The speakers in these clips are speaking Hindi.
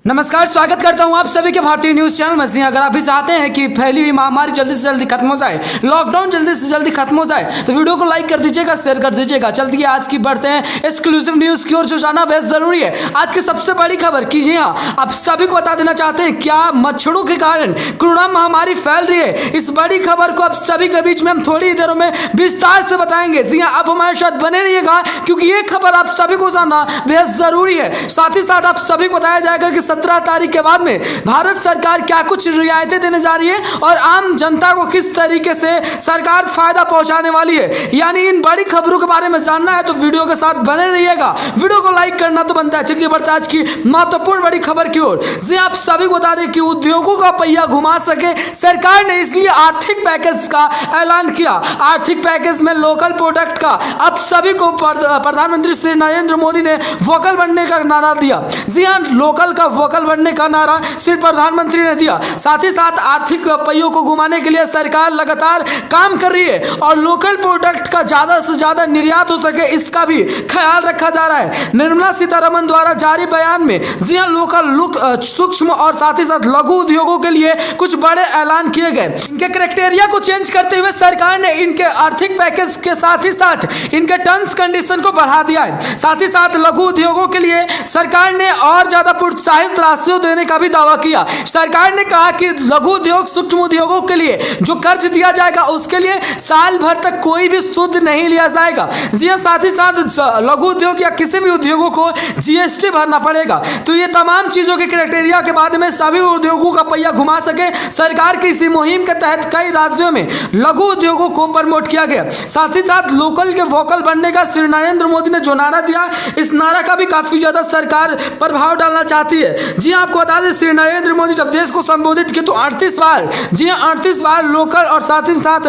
नमस्कार, स्वागत करता हूं आप सभी के भारतीय न्यूज चैनल में। अगर आप भी चाहते हैं कि फैली हुई महामारी जल्दी से जल्दी खत्म हो जाए, लॉकडाउन जल्दी से जल्दी खत्म हो जाए, तो वीडियो को लाइक कर दीजिएगा, शेयर कर दीजिएगा। चलती है आज की बढ़ते हैं एक्सक्लूसिव न्यूज की ओर, जो जानना बेहद जरूरी है। आज की सबसे बड़ी खबर की जी हाँ, आप सभी को बता देना चाहते हैं क्या मच्छरों के कारण कोरोना महामारी फैल रही है। इस बड़ी खबर को आप सभी के बीच में हम थोड़ी देरों में विस्तार से बताएंगे। जी हाँ, आप हमारे साथ बने रहिएगा क्योंकि ये खबर आप सभी को जानना बेहद जरूरी है। साथ ही साथ आप सभी को बताया जाएगा कि 17 तारीख के बाद में भारत सरकार क्या कुछ रियायतें देने जा रही है और आम जनता को किस तरीके से सरकार फायदा पहुंचाने वाली है। यानी इन बड़ी खबरों के बारे में जानना है तो वीडियो के साथ बने रहिएगा। वीडियो को लाइक करना तो बनता है। चलिए बढ़ते आज की महत्वपूर्ण बड़ी खबर की ओर। जी आप सभी को बता दें कि उद्योगों का पहिया घुमा सके सरकार ने, इसलिए आर्थिक पैकेज का ऐलान किया। आर्थिक पैकेज में लोकल प्रोडक्ट का अब सभी को प्रधानमंत्री श्री नरेंद्र मोदी ने वोकल बनने का नारा दिया। जी हाँ, लोकल का वोकल बनने का नारा सिर्फ प्रधानमंत्री ने दिया। साथ ही साथ आर्थिक पहियों को घुमाने के लिए सरकार लगातार काम कर रही है और लोकल प्रोडक्ट का ज्यादा से ज्यादा निर्यात हो सके इसका भी ख्याल रखा जा रहा है। निर्मला सीतारमण द्वारा जारी बयान में जी हाँ, लोकल सूक्ष्म और साथ ही साथ लघु उद्योगों के लिए कुछ बड़े ऐलान किए गए। इनके क्राइटेरिया को चेंज करते हुए सरकार ने इनके आर्थिक पैकेज के साथ ही साथ इनके टर्म्स कंडीशन को बढ़ा दिया है। साथ ही साथ लघु उद्योगों के लिए सरकार ने और ज्यादा प्रोत्साहित राशियों देने का भी दावा किया। सरकार ने कहा कि लघु उद्योग सूक्ष्म उद्योगों के लिए जो कर्ज दिया जाएगा उसके लिए साल भर तक कोई भी सूद नहीं लिया जाएगा। जी हाँ, साथ ही साथ लघु उद्योग या किसी भी उद्योगों को जीएसटी भरना पड़ेगा। तो ये तमाम चीजों के क्राइटेरिया के बाद में सभी उद्योगों का पहिया घुमा सके सरकार की इसी मुहिम के तहत कई राज्यों में लघु उद्योगों को प्रमोट किया गया। साथ ही साथ लोकल के वोकल बनने का श्री नरेंद्र मोदी ने जो नारा दिया, इस नारा का भी काफी ज्यादा सरकार प्रभाव डालना चाहती है। जी हाँ, आपको बता दें श्री नरेंद्र मोदी जब देश को संबोधित किया तो 38 बार, जी हाँ 38 बार लोकल और साथ ही साथ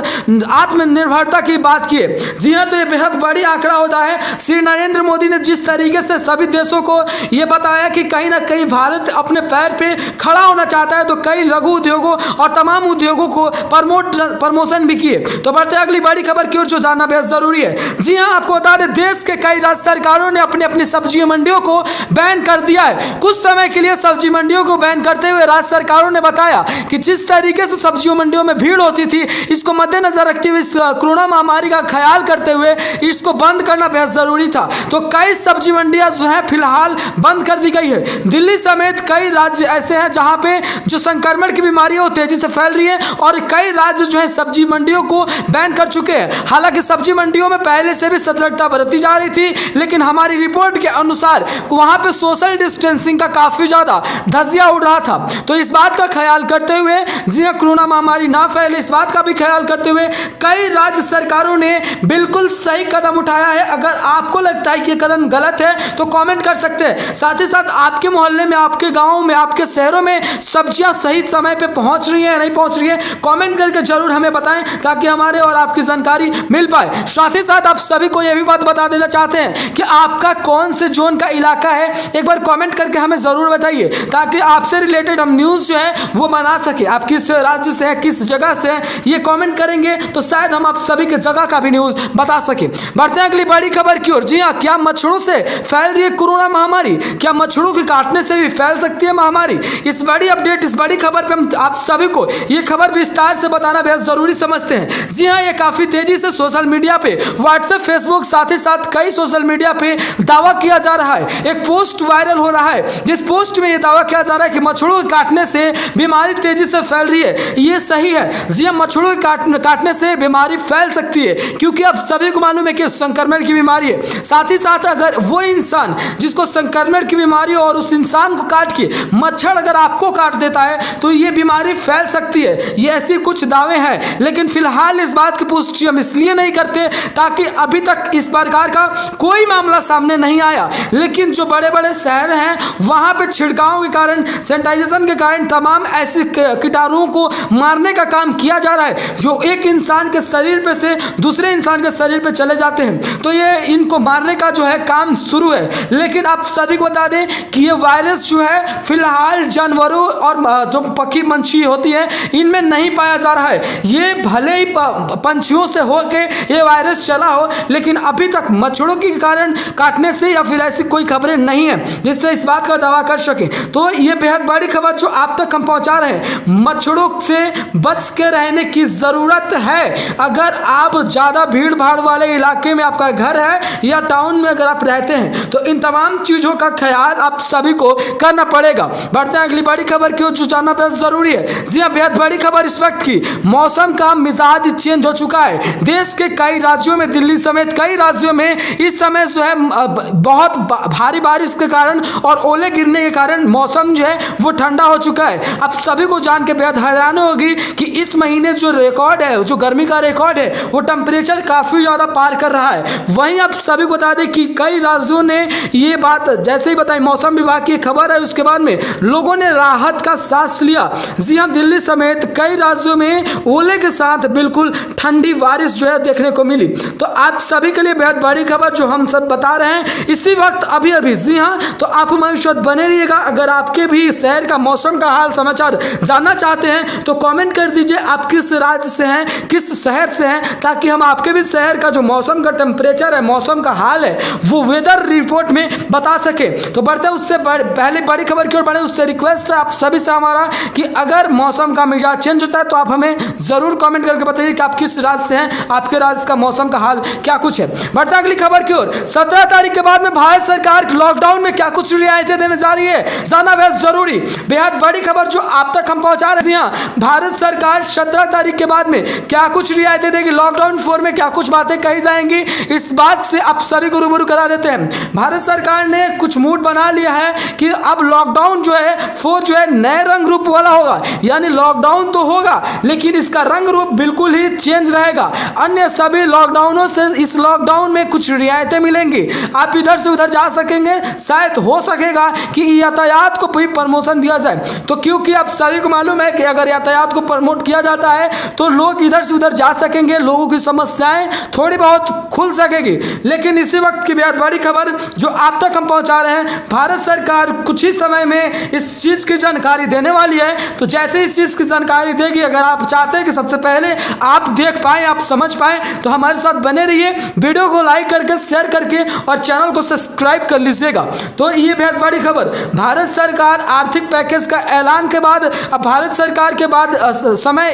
आत्मनिर्भरता की बात की है। जी हाँ, तो ये बेहद बड़ी आंकड़ा होता है। श्री नरेंद्र मोदी ने जिस तरीके से सभी देशों को ये बताया कि कहीं ना कहीं भारत अपने पैर पे खड़ा होना चाहता है, तो कई लघु उद्योगों और तमाम उद्योगों को प्रमोशन भी किए। तो बढ़ते अगली बड़ी खबर की ओर, जो जानना बेहद जरूरी है। जी हाँ, आपको बता दें देश के कई राज्य सरकारों ने अपनी अपनी सब्जी मंडियों को बैन कर दिया है। कुछ समय के लिए सब्जी मंडियों को बैन करते हुए राज्य सरकारों ने बताया कि जिस तरीके से सब्जियों मंडियों में भीड़ होती थी, इसको मद्देनजर रखते हुए, इस कोरोना महामारी का ख्याल करते हुए इसको बंद करना बेहद जरूरी था। तो कई सब्जी मंडियां जो है फिलहाल बंद कर दी गई है। दिल्ली समेत कई राज्य ऐसे हैं जहां पे जो संक्रमण की बीमारियां तेजी से फैल रही है और कई राज्य जो है सब्जी मंडियों को बैन कर चुके हैं। हालांकि सब्जी मंडियों में पहले से भी सतर्कता बरती जा रही थी, लेकिन हमारी रिपोर्ट के अनुसार वहां पे सोशल डिस्टेंसिंग का काफी ज्यादा धज्जिया उड़ रहा था। तो इस बात का ख्याल करते हुए, जी हाँ, कोरोना महामारी ना फैले इस बात का भी ख्याल करते हुए कई राज्य सरकारों ने बिल्कुल सही कदम उठाया है। अगर आपको लगता है कि ये कदम गलत है तो कमेंट कर सकते हैं। साथ ही साथ आपके मोहल्ले में, आपके गाँव में, आपके शहरों में सब्जियां सही समय पे पहुंच रही है नहीं पहुंच रही है, कमेंट करके जरूर हमें बताएं ताकि हमारे और आपकी जानकारी मिल पाए। साथ ही साथ आप सभी को यह भी बात बता देना चाहते हैं कि आपका कौन से जोन का इलाका है, एक बार कमेंट करके हमें जरूर बताइए ताकि आपसे रिलेटेड हम न्यूज जो है वो बना सके। आप किस राज्य से है, किस जगह से है, ये कमेंट करेंगे तो शायद हम आप सभी के जगह का भी न्यूज बता सके। बढ़ते हैं अगली बड़ी खबर की ओर। जी हाँ, क्या मच्छरों से फैल रही है कोरोना महामारी? क्या मच्छरों के काटने से भी फैल सकती है महामारी? इस बड़ी अपडेट, इस बड़ी खबर पे हम आप सभी को ये खबर विस्तार से बताना बेहद जरूरी समझते हैं। जी हाँ, ये काफी तेजी से सोशल मीडिया पे, व्हाट्सएप, फेसबुक, साथ ही साथ कई सोशल मीडिया पे दावा किया जा रहा है। एक पोस्ट वायरल हो रहा है जिस पोस्ट में यह दावा किया जा रहा है कि मच्छरों के काटने से बीमारी तेजी से फैल रही है। ये सही है। जी मच्छरों के काटने से बीमारी फैल सकती है क्योंकि अब सभी को मालूम है कि संक्रमण की बीमारी है। साथ ही साथ अगर वो इंसान जिसको संक्रमण की बीमारी हो और उस इंसान को काट के मच्छर अगर आपको काट देता है तो ये बीमारी फैल सकती है। ये ऐसी कुछ दावे हैं, लेकिन फिलहाल इस बात की पुष्टि हम इसलिए नहीं करते ताकि अभी तक इस प्रकार का कोई मामला सामने नहीं आया। लेकिन जो बड़े बड़े शहर हैं वहां पे छिड़काव के कारण, सैनिटाइजेशन के कारण तमाम ऐसे कीटाणुओं को मारने का काम किया जा रहा है जो एक इंसान के शरीर पे से दूसरे इंसान के शरीर पे चले जाते हैं। तो ये इनको मारने का जो है काम शुरू है। लेकिन आप सभी को बता दें कि ये वायरस जो है फिलहाल जानवरों और जो पक्षी पंछी होती है इनमें नहीं पाया जा रहा है। ये भले ही पंछियों से होके ये वायरस चला हो, लेकिन अभी तक मच्छरों के कारण काटने से या फिर ऐसी कोई खबरें नहीं है जिससे इस बात का दावा कर सकें। तो ये बेहद बड़ी खबर जो आप तक हम पहुंचा रहे हैं, मच्छरों से बच के रहने की ज़रूरत है। अगर आप ज़्यादा भीड़ भाड़ वाले इलाके में आपका घर है या टाउन में अगर आप रहते हैं तो इन तमाम चीज़ों का ख्याल आप सभी को करना पड़ेगा। बढ़ते हैं अगली बड़ी खबर की ओर जो जानना बेहद ज़रूरी है। जी हाँ, बेहद बड़ी खबर इस वक्त की, मौसम का मिजाज चेंज हो चुका है। देश के कई राज्यों में, दिल्ली समेत कई राज्यों में इस समय जो है बहुत भारी बारिश के कारण और ओले गिरने के कारण मौसम जो है वो ठंडा हो चुका है। अब सभी को जान के बेहद हैरानी होगी कि इस महीने जो रिकॉर्ड है, जो गर्मी का रिकॉर्ड है, वो टेम्परेचर काफ़ी ज़्यादा पार कर रहा है। वहीं आप सभी को बता दें कि कई राज्यों ने ये बात जैसे ही बताई, मौसम विभाग की खबर है, उसके बाद में लोगों ने राहत का सांस लिया। जी हाँ, दिल्ली समेत कई राज्यों में ओले के साथ बिल्कुल ठंडी बारिश जो है देखने को मिली। तो आप सभी के लिए बेहद बड़ी खबर जो हम सब बता रहे हैं इसी वक्त अभी अभी। जी हाँ, तो आप हमारे साथ बने रहिएगा। अगर आपके भी शहर का मौसम का हाल समाचार जानना चाहते हैं तो कमेंट कर दीजिए आप किस राज्य से हैं, किस शहर से हैं, ताकि हम आपके भी शहर का जो मौसम का टेम्परेचर है, मौसम का हाल है, वो वेदर रिपोर्ट में बता सके। तो बढ़ते उससे पहले बड़ी खबर की ओर बढ़े, उससे रिक्वेस्ट है आप सभी से हमारा कि अगर मौसम का मिजाज चेंज होता है तो आप हमें जरूर कमेंट करके बताइए कि आप किस राज्य से हैं, आपके राज्य का मौसम का हाल क्या कुछ है। बढ़ते अगली खबर की ओर, 17 तारीख के बाद में भारत सरकार लॉकडाउन में क्या कुछ रियायतें देने जा रही है, जानना बेहद जरूरी। बेहद बड़ी खबर जो आप तक हम पहुंचा रहे हैं। भारत सरकार 17 तारीख के बाद में क्या कुछ रियायतें देगी, लॉकडाउन 4 में क्या कुछ बातें कही जाएंगी, इस बात से आप सभी को रूबरू करा देते हैं। भारत सरकार ने कुछ मूड बना लिया है कि अब लॉकडाउन जो है वो जो है नए रंग रूप वाला होगा, यानी लॉकडाउन तो होगा लेकिन इसका रंग रूप बिल्कुल ही चेंज रहेगा। अन्य सभी लॉकडाउनों से इस लॉकडाउन में कुछ रियायतें मिलेंगी, आप इधर से उधर जा सकेंगे, शायद हो सकेगा कि यातायात को भी प्रमोशन दिया जाए। तो क्योंकि आप सभी को मालूम है कि अगर यातायात को प्रमोट किया जाता है तो लोग इधर से उधर जा सकेंगे, लोगों की समस्याएं थोड़ी बहुत खुल सकेगी। लेकिन इसी वक्त की बेहद बड़ी खबर जो आप तक हम पहुंचा रहे हैं, भारत सरकार कुछ ही समय में इस चीज की जानकारी देने वाली है। तो जैसे इस चीज की जानकारी देगी, अगर आप चाहते हैं कि सबसे पहले आप देख पाए, आप समझ पाए, तो हमारे साथ बने रहिए, वीडियो को लाइक करके, शेयर करके और चैनल को सब्सक्राइब कर लीजिएगा। तो ये बेहद बड़ी खबर, भारत सरकार आर्थिक पैकेज का ऐलान के बाद अब भारत सरकार के बाद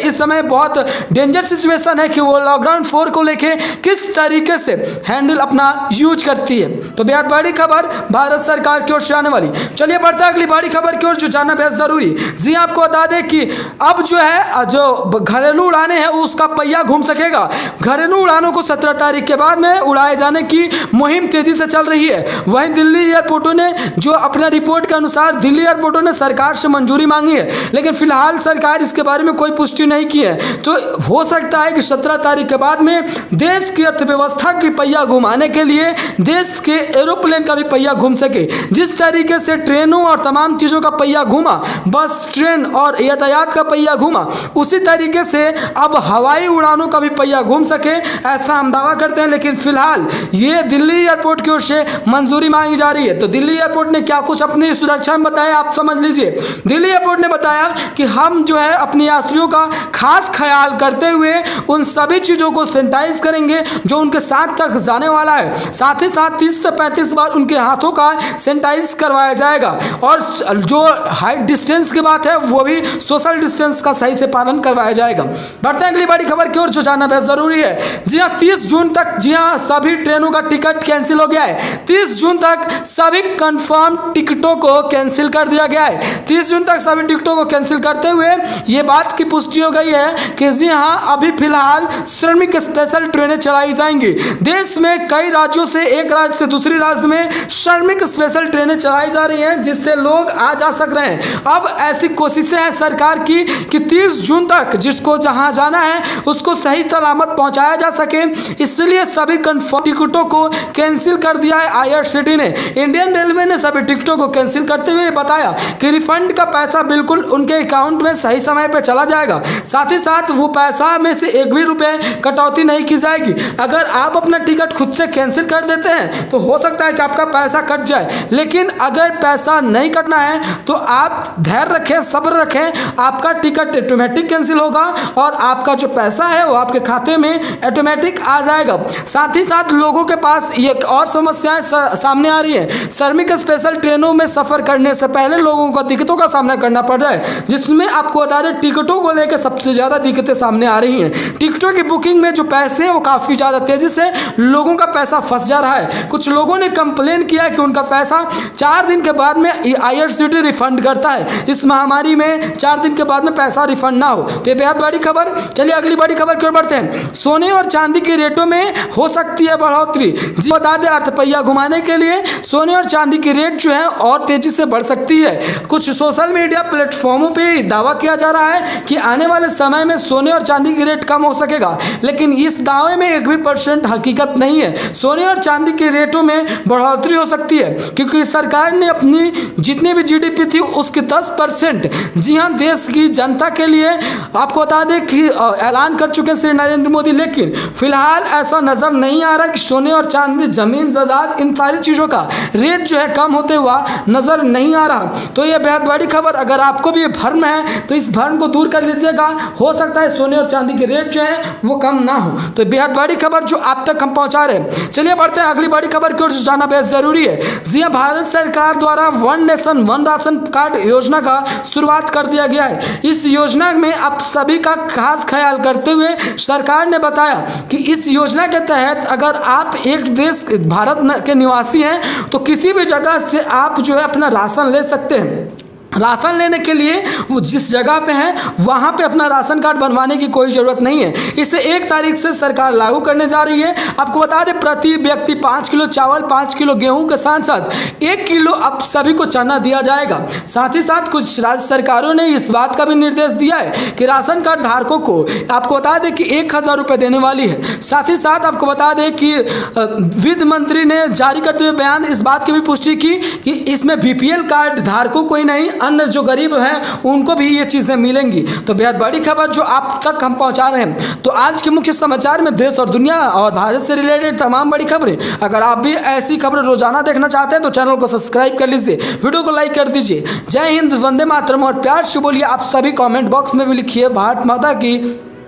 इस समय बहुत डेंजर सिचुएशन है कि वो लॉकडाउन 4 को लेके किस तरीके से हैंडल अपना यूज करती है। तो बेहद बड़ी खबर भारत सरकार की ओर से आने वाली। चलिए बढ़ते अगली बड़ी खबर की ओर जो जानना बेहद जरूरी। जी आपको बता दें कि अब जो है जो घरेलू उड़ानें हैं उसका पहिया घूम सकेगा। घरेलू उड़ानों को 17 तारीख के बाद में उड़ाए जाने की मुहिम तेजी से चल रही है। वहीं दिल्ली एयरपोर्टों ने जो अपना रिपोर्ट के अनुसार दिल्ली एयरपोर्टों ने सरकार से मंजूरी मांगी है, लेकिन फिलहाल सरकार इसके बारे में कोई पुष्टि नहीं की है। तो हो सकता है कि 17 तारीख के बाद में देश की अर्थव्यवस्था की पहिया घुमाने के लिए देश के एरोप्लेन का भी पहिया घूम सके। जिस तरीके से ट्रेनों और तमाम चीज़ों का पहिया घूमा, बस ट्रेन और यातायात का पहिया घूमा, उसी तरीके से अब हवाई उड़ानों का भी पहिया घूम सके, ऐसा हम दावा करते हैं। लेकिन फिलहाल ये दिल्ली एयरपोर्ट की ओर से मंजूरी मांगी जा रही है। तो दिल्ली एयरपोर्ट ने क्या कुछ अपनी सुरक्षा में बताया, आप समझ लीजिए। दिल्ली एयरपोर्ट ने बताया कि हम जो है अपने यात्रियों का खास ख्याल करते हुए उन सभी चीज़ों को सैनिटाइज करेंगे जो उनके साथ तक जाने वाला है। साथ ही साथ 30 से 35 बार उनके हाथों का सैनिटाइज करवाया जाएगा और जो हाइट डिस्टेंस की बात है वो भी सोशल डिस्टेंस का सही से पालन करवाया जाएगा। बढ़ते हैं अगली बड़ी खबर की ओर जो जानना बहुत जरूरी है। जी हाँ, 30 जून तक जी हाँ सभी ट्रेनों का टिकट कैंसिल हो गया है। 30 जून तक सभी कंफर्म टिकटों को कैंसिल कर दिया गया है। 30 जून तक सभी टिकटों को कैंसिल करते हुए ये बात की पुष्टि हो गई है कि जी हाँ अभी फिलहाल श्रमिक स्पेशल ट्रेनें चलाई जाएंगी। देश में कई राज्यों से एक राज्य से दूसरी राज्य में श्रमिक स्पेशल ट्रेनें चलाई जा रही हैं जिससे लोग आ जा सक रहे हैं। अब ऐसी कोशिशें हैं सरकार की कि 30 जून तक जिसको जहां जाना है उसको सही सलामत पहुंचाया जा सके, इसलिए सभी कंफर्म टिकटों को कैंसिल कर दिया है आईआरसीटी ने। इंडियन रेलवे ने सभी टिकटों को कैंसिल करते हुए बताया कि रिफंड का पैसा बिल्कुल उनके अकाउंट में सही समय पर चला जाएगा। साथ ही साथ वो पैसा में से एक भी रुपए कटौती नहीं की जाएगी। अगर आप अपना टिकट खुद से कैंसिल कर देते हैं तो हो सकता है कि आपका पैसा कट जाए, लेकिन अगर पैसा नहीं कटना है तो आप धैर्य रखें, सब्र रखें, आपका टिकट ऑटोमेटिक कैंसिल होगा और आपका जो पैसा है वो आपके खाते में ऑटोमेटिक आ जाएगा। साथ ही साथ लोगों के पास एक और समस्याएं सामने आ रही है। श्रमिक स्पेशल ट्रेनों में सफर करने से पहले लोगों को दिक्कतों का सामना करना पड़ रहा है, जिसमें आपको बता दें टिकटों को लेकर सबसे ज़्यादा दिक्कतें सामने आ रही हैं। टिकटों की बुकिंग में जो पैसे हैं वो काफ़ी ज़्यादा तेज़ी से लोगों का पैसा फंस जा रहा है। कुछ लोगों ने कंप्लेन किया कि उनका पैसा 4 दिन के बाद में IRCTC रिफंड करता है। इस महामारी में 4 दिन के बाद में पैसा रिफंड ना हो, तो ये बेहद बड़ी खबर। चलिए अगली बड़ी खबर की ओर बढ़ते हैं। सोने और चांदी के रेटों में हो सकती है बढ़ोतरी। जी बता दें, अर्थपैया घुमाने के लिए सोने और चांदी की रेट जो है और तेजी से बढ़ सकती है। कुछ सोशल मीडिया प्लेटफॉर्मों पे दावा किया जा रहा है कि आने वाले समय में सोने और चांदी की रेट कम हो सकेगा, लेकिन इस दावे में 1% हकीकत नहीं है। सोने और चांदी के रेटों में बढ़ोतरी हो सकती है क्योंकि सरकार ने अपनी जितनी भी GDP थी उसकी 10%, जी हाँ, देश की जनता के लिए आपको बता दें कि ऐलान कर चुके हैं श्री नरेंद्र मोदी। लेकिन फिलहाल ऐसा नजर नहीं आ रहा कि सोने और चांदी, जमीन जायदाद, इन सारी चीज़ों का रेट जो है कम होते हुआ नजर नहीं आ रहा। तो यह बेहद बड़ी खबर। अगर आपको भी ये भ्रम है तो इस भ्रम को दूर कर लीजिएगा। हो सकता है सोने और चांदी के रेट जो है वो कम ना हो। तो बेहद बड़ी खबर जो आप तक हम पहुंचा रहे हैं। चलिए बढ़ते हैं अगली बड़ी खबर की ओर, जाना बेहद जरूरी है। जी हाँ, भारत सरकार द्वारा one nation one ration card योजना का शुरुआत कर दिया गया है। इस योजना में आप सभी का खास ख्याल करते हुए सरकार ने बताया कि इस योजना के तहत अगर आप एक देश भारत के निवासी हैं तो किसी भी जगह से आप जो है अपना राशन ले सकते हैं। राशन लेने के लिए वो जिस जगह पे हैं वहाँ पे अपना राशन कार्ड बनवाने की कोई ज़रूरत नहीं है। इसे 1 तारीख से सरकार लागू करने जा रही है। आपको बता दें, प्रति व्यक्ति 5 किलो चावल, 5 किलो गेहूं के साथ साथ 1 किलो अब सभी को चना दिया जाएगा। साथ ही साथ कुछ राज्य सरकारों ने इस बात का भी निर्देश दिया है कि राशन कार्ड धारकों को आपको बता दें कि 1000 रुपये देने वाली है। साथ ही साथ आपको बता दें कि वित्त मंत्री ने जारी करते हुए बयान इस बात की भी पुष्टि की कि इसमें BPL कार्ड धारकों को ही नहीं, अन्य जो गरीब हैं उनको भी ये चीज़ें मिलेंगी। तो बेहद बड़ी खबर जो आप तक हम पहुंचा रहे हैं। तो आज के मुख्य समाचार में देश और दुनिया और भारत से रिलेटेड तमाम बड़ी खबरें। अगर आप भी ऐसी खबरें रोजाना देखना चाहते हैं तो चैनल को सब्सक्राइब कर लीजिए, वीडियो को लाइक कर दीजिए। जय हिंद, वंदे मातरम और प्यार से बोलिए। आप सभी कमेंट बॉक्स में भी लिखिए भारत माता की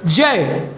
जय।